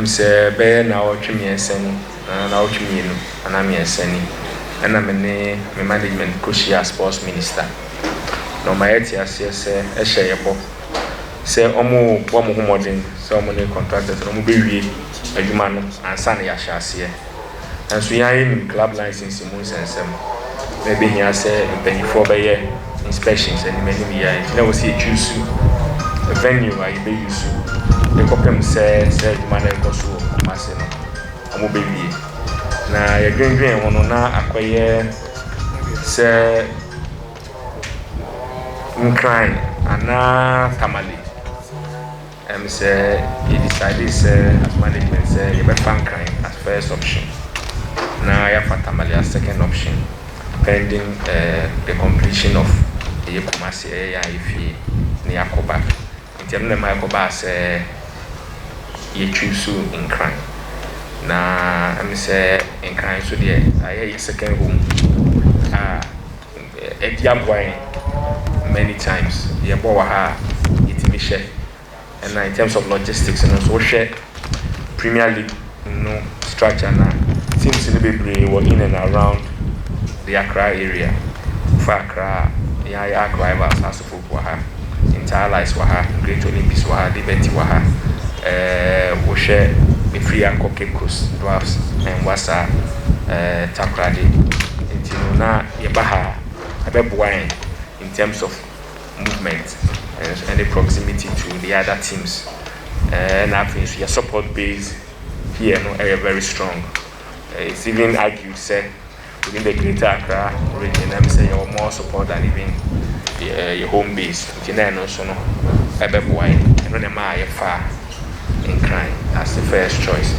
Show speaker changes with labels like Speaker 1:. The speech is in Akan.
Speaker 1: Say be na otwemi ensani na otwemi enu na me ensani na me ne me management koshia sports minister no ma yeti ase se ehye yebo se omo homodin se omo ne contractors no mo bewie adwuma no ansa na ya hye ase enso yan club license mu nsensem na be hia se mpanifo be ye inspections and many ya na wo see choose a venue I be use the copem say adwuma na ekoso mase no omo bewie na ye dwendwen ho no na akoye se nkran ana tamale say he decided say as management say you be nkran as first option na ya fatamale as second option pending the completion of the Kumasi area ifi ni Yakoba ntiam na Yakoba say ye choose in crime na say in crime so there aye second home ediabwan many times ye bo ha itimi share and in terms of logistics and so share Premier League no structure na teams in the were in and around the Accra area for Accra Accra rivals as football ha Interlice wa ha Great Olympics wa ha Liberty wa ha we share the free and Cape Coast Dwarfs and wasa Takrade into na yebaha abeboan in terms of movement and the proximity to the other teams and I think your support base here no very strong. It's even argued say within the greater Accra region, I'm saying you're more support than even your home base. You know, so no, I bet why. I know the far in crime as the first choice.